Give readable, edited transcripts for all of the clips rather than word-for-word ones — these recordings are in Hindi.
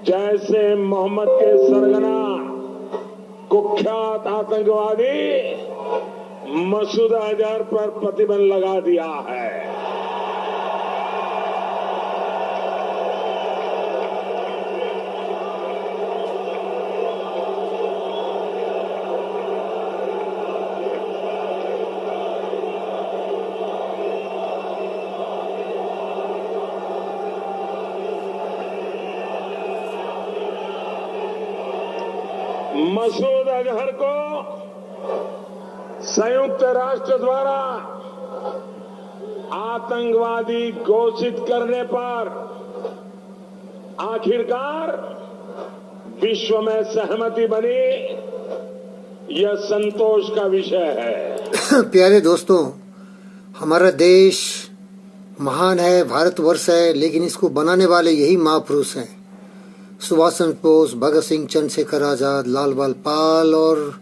जैसे मोहम्मद के सरगना कुख्यात आतंकवादी मसूद अजहर पर प्रतिबंध लगा दिया है। मसूद अजहर को संयुक्त राष्ट्र द्वारा आतंकवादी घोषित करने पर आखिरकार विश्व में सहमति बनी, यह संतोष का विषय है। प्यारे दोस्तों, हमारा देश महान है, भारतवर्ष है, लेकिन इसको बनाने वाले यही महापुरुष हैं। सुभाष चंद्र बोस, भगत सिंह, चंद्रशेखर आजाद, लाल बाल पाल और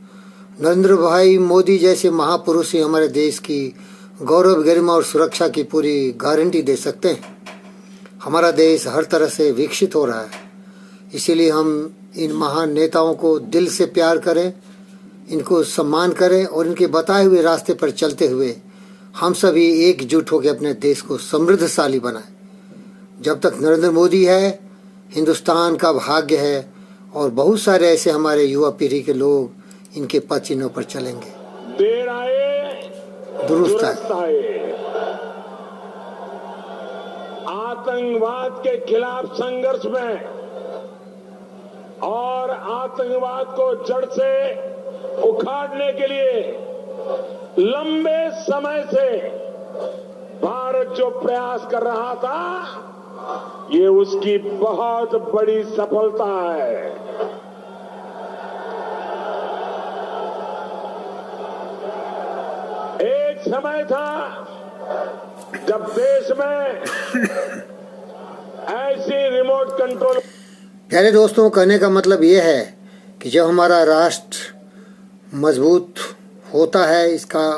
नरेंद्र भाई मोदी जैसे महापुरुष ही हमारे देश की गौरव, गरिमा और सुरक्षा की पूरी गारंटी दे सकते हैं। हमारा देश हर तरह से विकसित हो रहा है, इसीलिए हम इन महान नेताओं को दिल से प्यार करें, इनको सम्मान करें और इनके बताए हुए रास्ते पर चलते हुए हम सभी एकजुट होकर अपने देश को समृद्धशाली बनाएं। जब तक नरेंद्र मोदी है, हिंदुस्तान का भाग्य है और बहुत सारे ऐसे हमारे युवा पीढ़ी के लोग इनके पद चिन्हों पर चलेंगे। देर आए दुरुस्त आए। आतंकवाद के खिलाफ संघर्ष में और आतंकवाद को जड़ से उखाड़ने के लिए लंबे समय से भारत जो प्रयास कर रहा था, ये उसकी बहुत बड़ी सफलता है। एक समय था जब देश में ऐसी रिमोट कंट्रोल। प्यारे दोस्तों, कहने का मतलब ये है कि जब हमारा राष्ट्र मजबूत होता है, इसका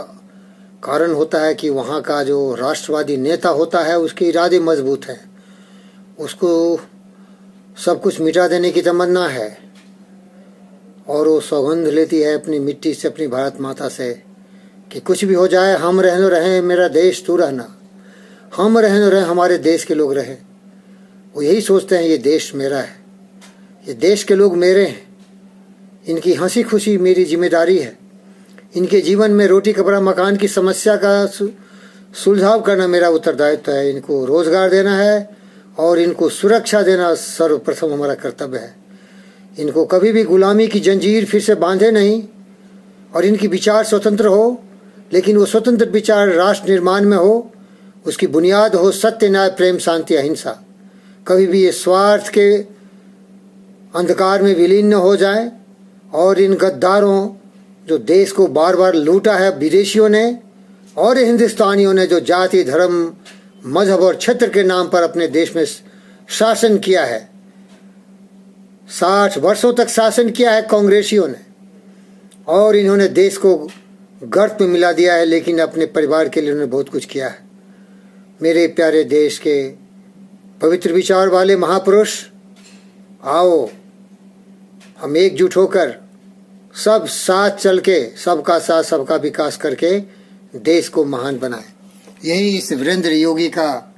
कारण होता है कि वहाँ का जो राष्ट्रवादी नेता होता है उसके इरादे मजबूत हैं, उसको सब कुछ मिटा देने की तमन्ना है और वो सौगंध लेती है अपनी मिट्टी से, अपनी भारत माता से कि कुछ भी हो जाए हम रहने रहें, मेरा देश तू रहना, हम रहने रहें, हमारे देश के लोग रहें। वो यही सोचते हैं ये देश मेरा है, ये देश के लोग मेरे हैं, इनकी हंसी खुशी मेरी जिम्मेदारी है, इनके जीवन में रोटी कपड़ा मकान की समस्या का सुलझाव करना मेरा उत्तरदायित्व है, इनको रोजगार देना है और इनको सुरक्षा देना सर्वप्रथम हमारा कर्तव्य है। इनको कभी भी गुलामी की जंजीर फिर से बांधे नहीं और इनकी विचार स्वतंत्र हो, लेकिन वो स्वतंत्र विचार राष्ट्र निर्माण में हो, उसकी बुनियाद हो सत्य, न्याय, प्रेम, शांति, अहिंसा। कभी भी ये स्वार्थ के अंधकार में विलीन न हो जाए और इन गद्दारों जो देश को बार बार लूटा है विदेशियों ने और हिंदुस्तानियों ने, जो जाति, धर्म, मजहब और क्षेत्र के नाम पर अपने देश में शासन किया है, 60 वर्षों तक शासन किया है कांग्रेसियों ने और इन्होंने देश को गर्त में मिला दिया है, लेकिन अपने परिवार के लिए उन्होंने बहुत कुछ किया है। मेरे प्यारे देश के पवित्र विचार वाले महापुरुष, आओ हम एकजुट होकर सब साथ चल के, सबका साथ सबका विकास करके देश को महान बनाएं। यही इस वीरेंद्र योगी का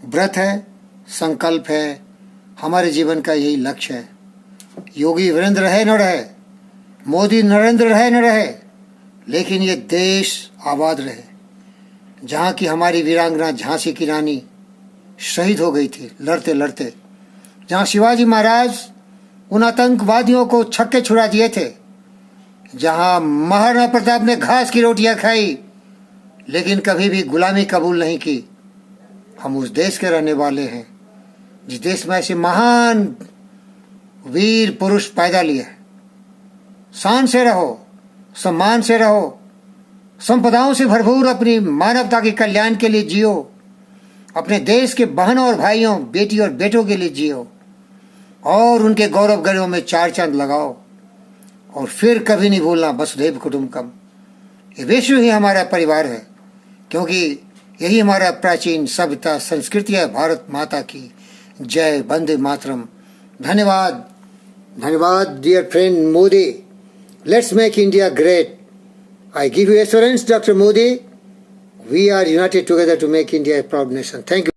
व्रत है, संकल्प है, हमारे जीवन का यही लक्ष्य है। योगी वीरेंद्र रहे न रहे, मोदी नरेंद्र रहे न रहे, लेकिन ये देश आबाद रहे। जहाँ की हमारी वीरांगना झांसी की रानी शहीद हो गई थी लड़ते लड़ते, जहाँ शिवाजी महाराज उन आतंकवादियों को छक्के छुड़ा दिए थे, जहाँ महाराणा प्रताप ने घास की रोटियां खाई लेकिन कभी भी गुलामी कबूल नहीं की। हम उस देश के रहने वाले हैं जिस देश में ऐसे महान वीर पुरुष पैदा लिए। शान से रहो, सम्मान से रहो, संपदाओं से भरपूर अपनी मानवता के कल्याण के लिए जियो, अपने देश के बहनों और भाइयों, बेटी और बेटों के लिए जियो और उनके गौरव गरिमा में चार चांद लगाओ। और फिर कभी नहीं भूलना वसुधैव कुटुंबकम, ये विश्व ही हमारा परिवार है, क्योंकि यही हमारा प्राचीन सभ्यता संस्कृति है भारत माता की। जय वंदे मातरम। धन्यवाद, धन्यवाद dear friend Modi. Let's make India great. I give you assurance, Dr. Modi, we are united together to make India a proud nation. Thank you.